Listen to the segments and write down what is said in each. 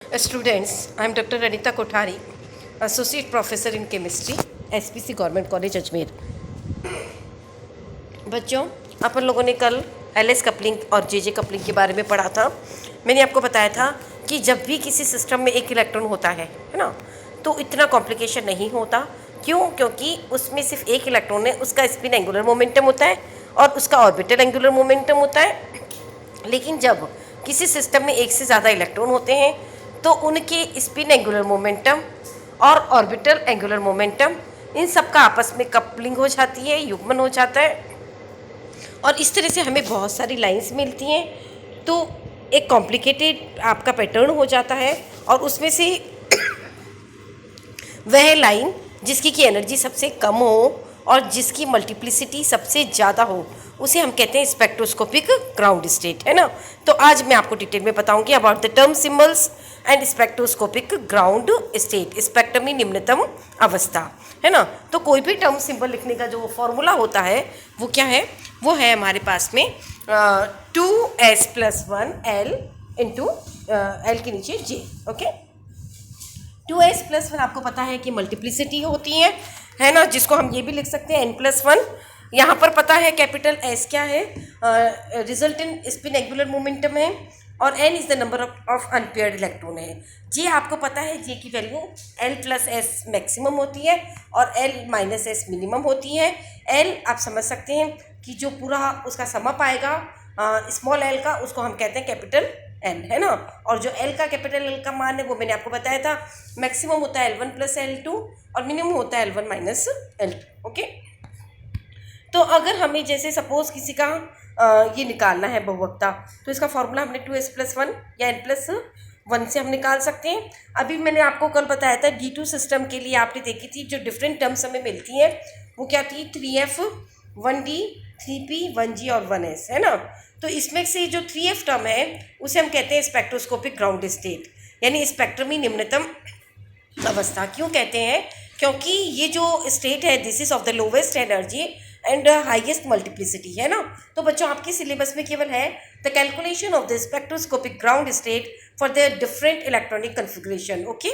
Students, I am Dr. Anita Kothari, Associate Professor in Chemistry, SPC Government College Ajmer. बच्चों, अपन लोगों ने कल LS coupling और जेजे कपलिंग के बारे में पढ़ा था। मैंने आपको बताया था कि जब भी किसी सिस्टम में एक इलेक्ट्रॉन होता है ना, तो इतना कॉम्प्लिकेशन नहीं होता। क्यों? क्योंकि उसमें सिर्फ एक इलेक्ट्रॉन है, उसका स्पिन एंगुलर मोमेंटम होता है और उसका ऑर्बिटल एंगुलर मोमेंटम होता है। लेकिन जब किसी सिस्टम में एक से ज़्यादा इलेक्ट्रॉन होते हैं तो उनके स्पिन एंगुलर मोमेंटम और ऑर्बिटल एंगुलर मोमेंटम इन सब का आपस में कपलिंग हो जाती है, युग्मन हो जाता है और इस तरह से हमें बहुत सारी लाइंस मिलती हैं। तो एक कॉम्प्लिकेटेड आपका पैटर्न हो जाता है और उसमें से वह लाइन जिसकी की एनर्जी सबसे कम हो और जिसकी मल्टीप्लिसिटी सबसे ज़्यादा हो उसे हम कहते हैं स्पेक्ट्रोस्कोपिक ग्राउंड स्टेट, है ना। तो आज मैं आपको डिटेल में बताऊंगी about the term symbols and spectroscopic ground state. Spectrum में निम्नतम अवस्था, है ना। तो कोई भी टर्म सिंबल लिखने का जो फॉर्मूला होता है वो क्या है? वो है हमारे पास में 2s+1 l इंटू एल के नीचे j। ओके, 2s+1 आपको पता है कि मल्टीप्लिसिटी होती है ना, जिसको हम ये भी लिख सकते हैं n+1। यहाँ पर पता है कैपिटल S क्या है? रिजल्टेंट स्पिन एंगुलर मोमेंटम है और n is the number of unpaired electron है। J आपको पता है, J की वैल्यू l+s मैक्सिमम होती है और l-s मिनिमम होती है। l आप समझ सकते हैं कि जो पूरा उसका समअप आएगा स्मॉल l का, उसको हम कहते हैं कैपिटल L, है ना। और जो L का कैपिटल L का मान है वो मैंने आपको बताया था, मैक्सिमम होता है L1 + L2 और मिनिमम होता है L1 - L2। ओके, तो अगर हमें जैसे सपोज किसी का ये निकालना है बहुवक्ता, तो इसका फॉर्मूला हमने 2s+1 या n+1 से हम निकाल सकते हैं। अभी मैंने आपको कल बताया था D2 सिस्टम के लिए आपने देखी थी जो डिफरेंट टर्म्स हमें मिलती हैं वो क्या थी? 3f, 1d, 3p, 1g और 1s, है ना। तो इसमें से जो 3f टर्म है उसे हम कहते हैं स्पेक्ट्रोस्कोपिक ग्राउंड स्टेट, यानी स्पेक्ट्रम में निम्नतम अवस्था। क्यों कहते हैं? क्योंकि ये जो स्टेट है this is of the lowest energy and highest multiplicity, है ना। तो बच्चों आपके सिलेबस में केवल है the calculation of the spectroscopic ground state for the different electronic configuration. Okay,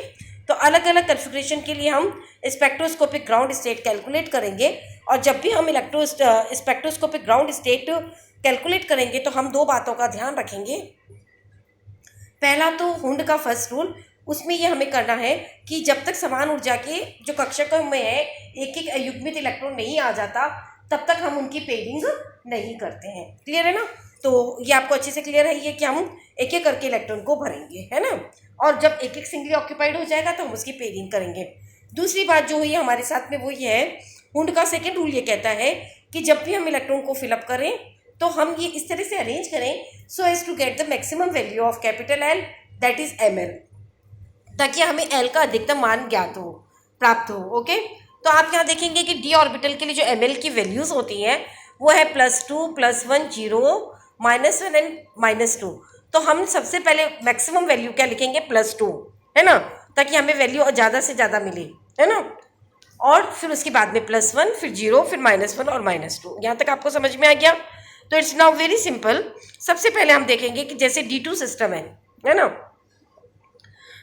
तो अलग अलग कन्फिग्रेशन के लिए हम स्पेक्ट्रोस्कोपिक ग्राउंड स्टेट कैलकुलेट करेंगे और जब भी हम स्पेक्ट्रोस्कोपिक ग्राउंड स्टेट कैलकुलेट करेंगे तो हम दो बातों का ध्यान रखेंगे। पहला तो हुंड का फर्स्ट रूल, उसमें ये हमें करना है कि जब तक समान ऊर्जा के जो कक्षकों में है एक एक अयुग्मित इलेक्ट्रॉन नहीं आ जाता तब तक हम उनकी पेयरिंग नहीं करते हैं। क्लियर है ना? तो ये आपको अच्छे से क्लियर है ये कि हम एक एक करके इलेक्ट्रॉन को भरेंगे, है ना। और जब एक एक सिंगली ऑक्यूपाइड हो जाएगा तो हम उसकी पेयरिंग करेंगे। दूसरी बात जो हुई हमारे साथ में वो ये है, हुंड का सेकेंड रूल ये कहता है कि जब भी हम इलेक्ट्रॉन को फिलअप करें तो हम ये इस तरह से अरेंज करें so as to get the maximum value of capital L, that is ml, ताकि हमें L का अधिकतम मान ज्ञात हो, प्राप्त हो। ओके, तो आप यहाँ देखेंगे कि d ऑर्बिटल के लिए जो ml की वैल्यूज़ होती हैं वो है +2, +1, 0, -1 एंड -2। तो हम सबसे पहले मैक्सिमम वैल्यू क्या लिखेंगे? +2, है ना, ताकि हमें वैल्यू ज़्यादा से ज़्यादा मिले, है ना। और फिर उसके बाद में +1, फिर 0, फिर -1 और -2। यहाँ तक आपको समझ में आ गया? तो इट्स नाउ वेरी सिंपल। सबसे पहले हम देखेंगे कि जैसे D2 सिस्टम है ना,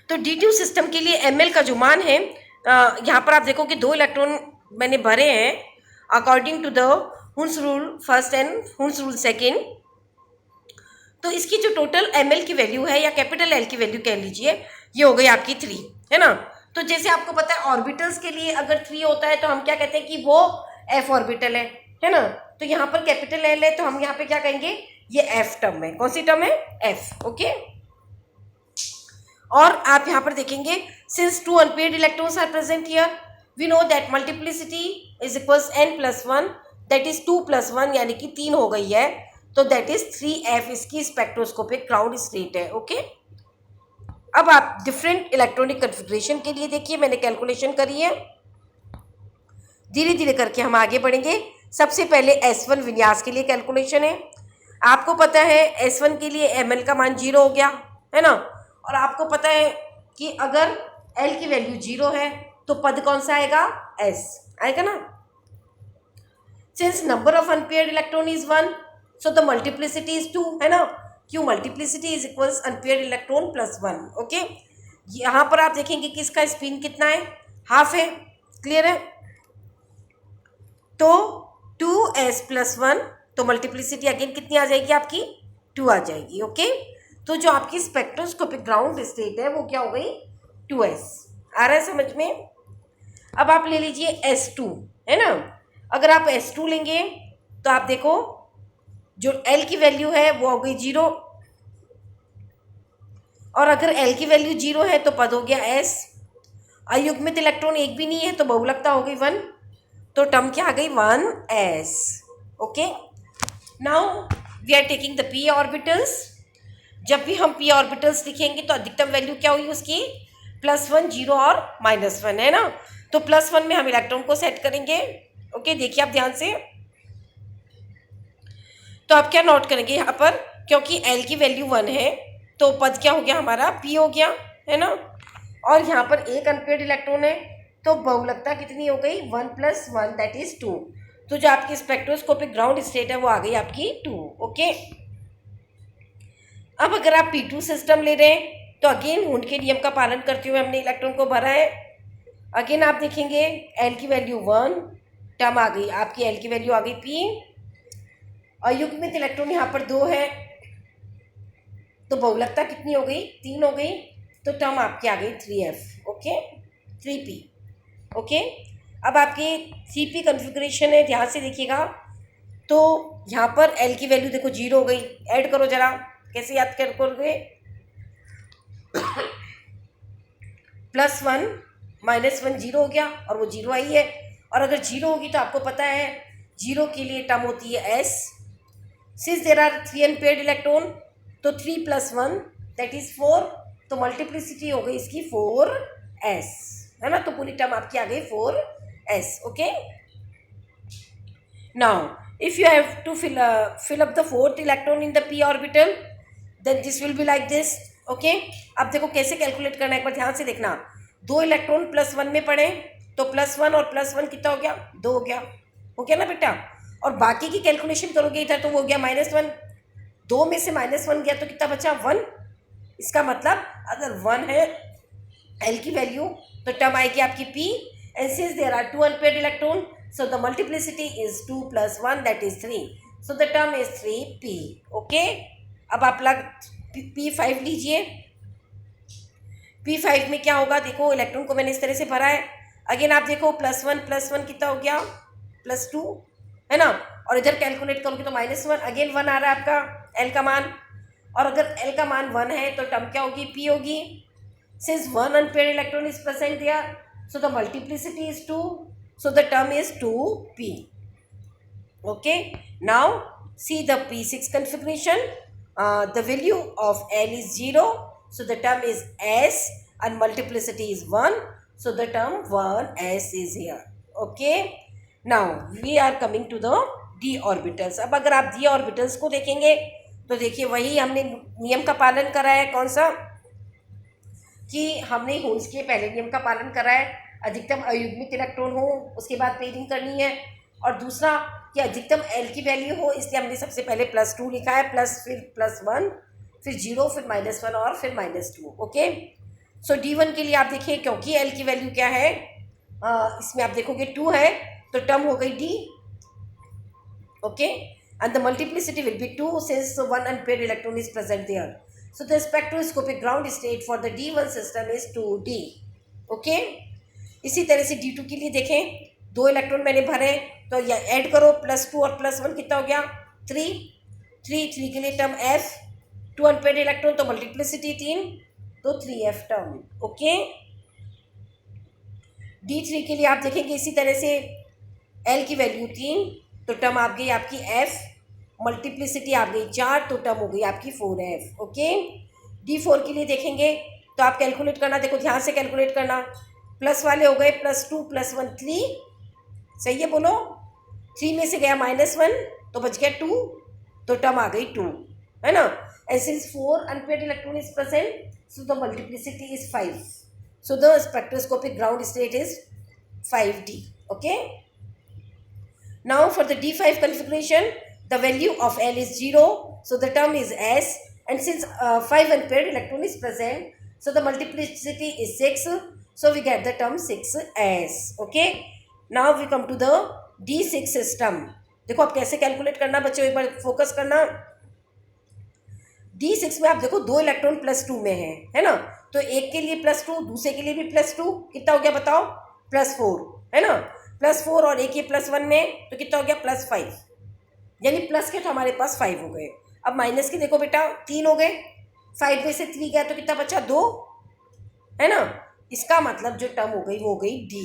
तो D2 सिस्टम के लिए ml का जो मान है यहाँ पर आप देखो कि दो इलेक्ट्रॉन मैंने भरे हैं according to the Hund's rule first and Hund's rule second. तो इसकी जो टोटल ml की वैल्यू है या कैपिटल L की वैल्यू कह लीजिए, ये हो गई आपकी 3, है ना। तो जैसे आपको पता है ऑर्बिटल्स के लिए अगर 3 होता है तो हम क्या कहते हैं कि वो f ऑर्बिटल है ना। तो यहाँ पर कैपिटल L है तो हम यहाँ पे क्या कहेंगे? ये f टर्म है। कौन सी टर्म है? f। ओके, और आप यहाँ पर देखेंगे since 2 unpaired electrons are present here we know that multiplicity is equals n+1, that is 2+1 यानी कि 3 हो गई है, तो दैट इज 3f इसकी स्पेक्ट्रोस्कोपिक ग्राउंड स्टेट है। ओके, अब आप डिफरेंट इलेक्ट्रॉनिक कन्फिग्रेशन के लिए देखिए, मैंने कैलकुलेशन करी है, धीरे धीरे करके हम आगे बढ़ेंगे। सबसे पहले S1 विन्यास के लिए कैलकुलेशन है। आपको पता है S1 के लिए ml का मान 0 हो गया, है ना। और आपको पता है कि अगर L की वैल्यू 0 है तो पद कौन सा आएगा? S आएगा ना। Since number of unpaired electron is 1 so the multiplicity is 2, है ना। क्यों? Multiplicity is equals unpaired electron +1। Okay, यहाँ पर आप देखेंगे कि इसका स्पिन कितना है, हाफ है, क्लियर है। तो 2s+1, तो मल्टीप्लिसिटी अगेन कितनी आ जाएगी आपकी, 2 आ जाएगी। ओके, तो जो आपकी स्पेक्ट्रोस्कोपिक ग्राउंड स्टेट है वो क्या हो गई, 2s। आ रहा है समझ में। अब आप ले लीजिए S2, है ना। अगर आप S2 लेंगे तो आप देखो जो L की वैल्यू है वो हो गई 0, और अगर L की वैल्यू 0 है तो पद हो गया S। अयुग्मित इलेक्ट्रॉन एक भी नहीं है तो बहुलकता हो गई 1, तो टर्म क्या आ गई, 1s। Okay, now we are taking the p orbitals. जब भी हम p ऑर्बिटल्स लिखेंगे तो अधिकतम वैल्यू क्या हुई उसकी, +1, 0 और -1, है ना। तो +1 में हम इलेक्ट्रॉन को सेट करेंगे। ओके, देखिए आप ध्यान से। तो आप क्या नोट करेंगे यहाँ पर, क्योंकि L की वैल्यू 1 है तो पद क्या हो गया हमारा, P हो गया, है ना। और यहाँ पर एक अनपेयर्ड इलेक्ट्रॉन है तो बहुलकता कितनी हो गई, 1 + 1 दैट इज 2। तो जो आपकी स्पेक्ट्रोस्कोपिक ग्राउंड स्टेट है वो आ गई आपकी 2। ओके, अब अगर आप P2 सिस्टम ले रहे हैं तो अगेन हुंड के नियम का पालन करते हुए हमने इलेक्ट्रॉन को भरा है। अगेन आप देखेंगे L की वैल्यू 1, टर्म आ गई आपकी, L की वैल्यू आ गई P। अयुग्मित इलेक्ट्रॉन यहाँ पर 2 है तो बहुलकता कितनी हो गई, 3 हो गई, तो टर्म आपकी आ गई 3f। Okay, 3p। ओके, अब आपकी 3p कन्फिग्रेशन है, ध्यान से देखिएगा। तो यहाँ पर L की वैल्यू देखो 0 हो गई, ऐड करो जरा, कैसे याद कर करोगे, +1 -1 0 हो गया और वो 0 आई है। और अगर 0 होगी तो आपको पता है 0 के लिए टर्म होती है s। Since there are 3 unpaired electron तो 3 + 1 दैट इज 4, तो मल्टीप्लिसिटी हो गई इसकी 4s, है ना। तो पूरी टर्म आपकी आ गई 4s। Okay, now if you have to fill up the fourth electron in the p orbital then this will be like this। Okay, अब देखो कैसे कैलकुलेट करना है, एक बार ध्यान से देखना। 2 इलेक्ट्रॉन +1 में पड़े तो +1 और +1 कितना हो गया, 2 हो गया ना बेटा। और बाकी की कैलकुलेशन करोगे इधर तो वो हो गया -1, 2 में से -1 गया तो कितना बचा, 1। इसका मतलब अगर 1 है L की वैल्यू तो टर्म आएगी आपकी P, and since there are 2 unpaired electron so the multiplicity is 2 + 1 that is 3, so the term is 3p। Okay, अब आप लग P5 लीजिए। P5 में क्या होगा, देखो इलेक्ट्रॉन को मैंने इस तरह से भरा है। अगेन आप देखो +1 + 1 कितना हो गया, +2, है ना। और इधर कैलकुलेट करोगे तो -1, अगेन 1 आ रहा है आपका L का मान। और अगर L का मान 1 है तो टर्म क्या होगी, P होगी। Since 1 unpaired electron is present there, so the multiplicity is 2, so the term is 2p। Okay, now see the P6 configuration. The value of L is 0, so the term is s, and multiplicity is 1, so the term 1s is here। Okay, now we are coming to the d orbitals। अब अगर आप d orbitals को देखेंगे तो देखिए वही हमने नियम का पालन करा है, कौन सा, कि हमने हुंस के पहले नियम का पालन करा है, अधिकतम अयुग्मित इलेक्ट्रॉन हो उसके बाद पेयरिंग करनी है, और दूसरा कि अधिकतम L की वैल्यू हो, इसलिए हमने सबसे पहले +2 लिखा है, प्लस फिर +1 फिर 0 फिर -1 और फिर -2। ओके, सो D1 के लिए आप देखिए क्योंकि L की वैल्यू क्या है, इसमें आप देखोगे 2 है तो टर्म हो गई D। Okay, and the multiplicity will be 2 since 1 unpaired electron is present there। So the spectroscopic ground state for the D1 system is 2d। Okay, इसी तरह से D2 के लिए देखें, 2 इलेक्ट्रॉन मैंने भरे तो या ऐड करो, +2 और +1 कितना हो गया, 3 के लिए टर्म F, 2 अनपेयर्ड इलेक्ट्रॉन तो मल्टीप्लिसिटी 3, तो 3f टर्म। ओके, D3 के लिए आप देखेंगे इसी तरह से L की वैल्यू 3 तो टर्म आ गई आपकी F, मल्टीप्लिसिटी आ गई 4 तो टर्म हो गई आपकी 4f। ओके, D4 के लिए देखेंगे तो आप कैलकुलेट करना, देखो ध्यान से कैलकुलेट करना, प्लस वाले हो गए +2 + 1 3, सही है बोलो, 3 में से गया -1 तो बच गया 2, तो टर्म आ गई 2, है ना। And since 4 unpaired electron is present so the multiplicity is 5, so the spectroscopic ground state is 5d। Okay, now for the D5 configuration the value of L is 0, so the term is s, and since 5 unpaired electron is present So the multiplicity is 6. So we get the term 6s. Okay. Now we come to the D6 system. देखो आप कैसे calculate करना बच्चों, एक बार focus करना। D6 में आप देखो 2 इलेक्ट्रॉन +2 में है ना, तो एक के लिए +2, दूसरे के लिए भी +2, कितना हो गया बताओ, +4 है ना, +4, और एक ये +1 में, तो कितना हो गया +5, यानी प्लस के तो हमारे पास 5 हो गए। अब माइनस के देखो बेटा 3 हो गए, 5 में से 3 गया तो कितना बचा 2, है ना। इसका मतलब जो टर्म हो गई वो हो गई D,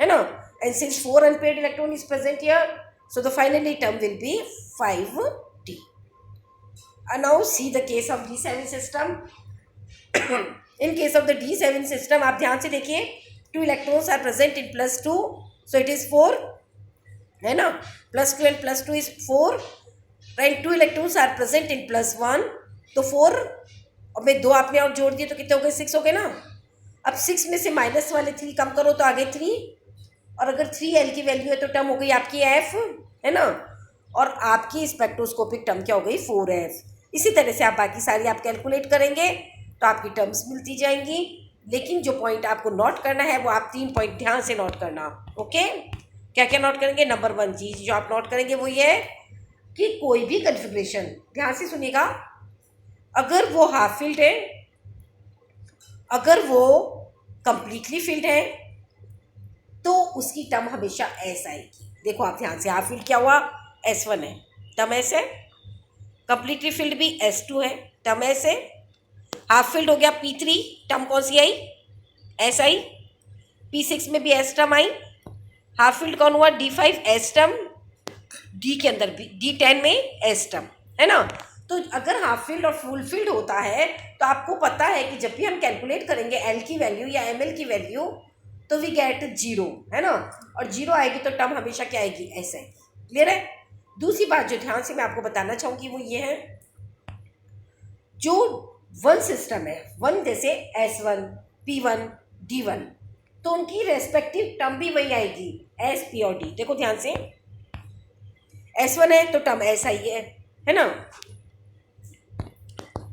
है ना। And since 4 unpaired electron is present here, so the finally term will be 5D। now see the case of D7 system. In case of the D7 system आप ध्यान से देखिए, 2 electrons are present in +2, so it is 4, है ना, +2 and +2 is 4, right। 2 electrons are present in +1, तो 4 और में 2 आपने और जोड़ दिए तो कितने हो गए, 6 हो गए ना। अब 6 में से माइनस वाले 3 कम करो तो आगे 3, और अगर 3L की वैल्यू है तो टर्म हो गई आपकी F, है ना, और आपकी स्पेक्ट्रोस्कोपिक टर्म क्या हो गई 4F। इसी तरह से आप बाकी सारी आप कैलकुलेट करेंगे तो आपकी टर्म्स मिलती जाएंगी। लेकिन जो पॉइंट आपको नोट करना है वो आप 3 पॉइंट ध्यान से नोट करना। ओके, क्या क्या नोट करेंगे। नंबर 1 चीज़ जो आप नोट करेंगे वो ये है कि कोई भी कन्फिग्रेशन, ध्यान से सुनिएगा, अगर वो हाफ फील्ड है, अगर वो कंप्लीटली फील्ड है, तो उसकी टर्म हमेशा एस आएगी। देखो आप ध्यान से, हाफ फील्ड क्या हुआ, S1 है, टर्म एस है। कंप्लीटली फील्ड भी S2 है, टर्म एस है। हाफ फील्ड हो गया P3, टर्म कौन सी आई, एस आई। P6 में भी एस टर्म आई। हाफ फील्ड कौन हुआ, D5 एस टर्म, डी के अंदर भी D10 में एस टर्म, है ना। तो अगर हाफ फील्ड और फुल फील्ड होता है तो आपको पता है कि जब भी हम कैलकुलेट करेंगे एल की वैल्यू या एम की वैल्यू तो वी गेट 0, है ना, और 0 आएगी तो टर्म हमेशा क्या आएगी, एस आएगी। क्लियर है। दूसरी बात जो ध्यान से मैं आपको बताना चाहूँगी वो ये है, जो 1 सिस्टम है, 1 जैसे S1, P1, D1, तो उनकी रेस्पेक्टिव टर्म भी वही आएगी, S, P और D। देखो ध्यान से, S1 है तो टर्म S आई है ना।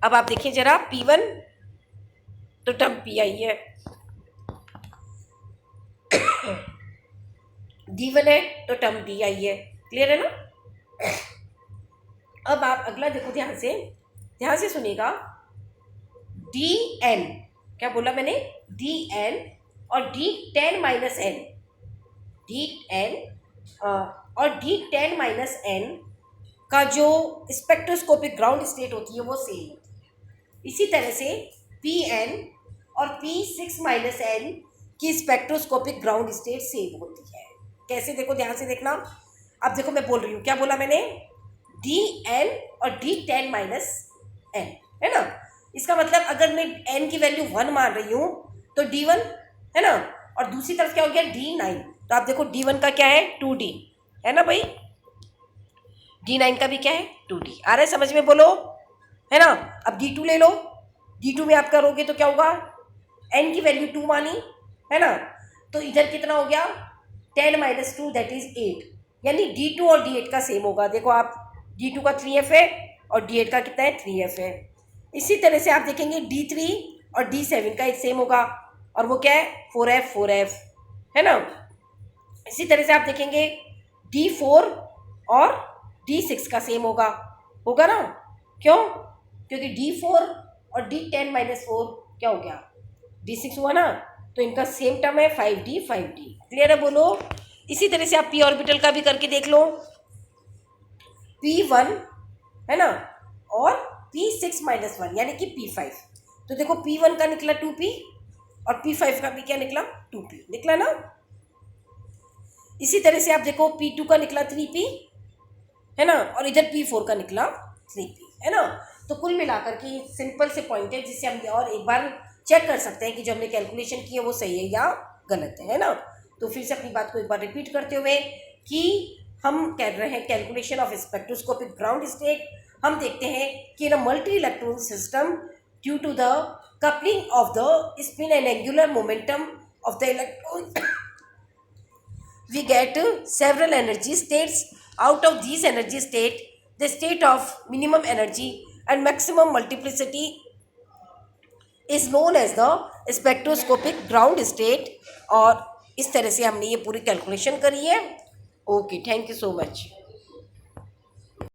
अब आप देखिए जरा, P1 तो टर्म P आई है, D1 है तो टर्म D आई है। क्लियर है ना। अब आप अगला देखो ध्यान से सुनिएगा, DN, क्या बोला मैंने, DN और D10 माइनस N, DN और D10 माइनस N का जो स्पेक्ट्रोस्कोपिक ग्राउंड स्टेट होती है वो सेम होती है। इसी तरह से PN और P6 माइनस N की स्पेक्ट्रोस्कोपिक ग्राउंड स्टेट सेम होती है। कैसे, देखो ध्यान से देखना। अब देखो मैं बोल रही हूँ, क्या बोला मैंने, DN और D10 माइनस N, है ना। इसका मतलब अगर मैं N की वैल्यू 1 मान रही हूँ तो D1, है ना, और दूसरी तरफ क्या हो गया D9, तो आप देखो D1 का क्या है 2D, है ना भाई, D9 का भी क्या है 2D। आ रहा है समझ में, बोलो, है ना। अब D2 ले लो, D2 में आप करोगे तो क्या होगा, N की वैल्यू 2 मानी, है ना, तो इधर कितना हो गया 10 माइनस 2 दैट इज 8, यानी D2 और D8 का सेम होगा। देखो आप, D2 का 3F है और D8 का कितना है 3F है। इसी तरह से आप देखेंगे D3 और D7 का एक सेम होगा, और वो क्या है 4F, है ना। इसी तरह से आप देखेंगे D4 और D6 का सेम होगा ना। क्यों, क्योंकि D4 और D10 माइनस 4 क्या हो गया, D6 हुआ ना, तो इनका सेम टर्म है 5D। क्लियर है, बोलो। इसी तरह से आप P ऑर्बिटल का भी करके देख लो, P1, है ना, और P6 माइनस 1 यानी कि P5, तो देखो P1 का निकला 2P और P5 का भी क्या निकला 2P निकला ना। इसी तरह से आप देखो P2 का निकला 3P, है ना, और इधर P4 का निकला 3P, है ना। तो कुल मिलाकर के सिंपल से पॉइंट है जिससे हम और एक बार चेक कर सकते हैं कि जो हमने कैलकुलेशन की है वो सही है या गलत है ना। तो फिर से अपनी बात को एक बार रिपीट करते हुए कि हम कर रहे हैं calculation of spectroscopic ground state. हम देखते हैं कि in a multi electron system due to the coupling of the spin and angular momentum of the electron we get several energy states. Out of these energy state, the state of minimum energy and maximum multiplicity is known as the spectroscopic ground state. और इस तरह से हमने ये पूरी calculation करी है। Okay, thank you so much.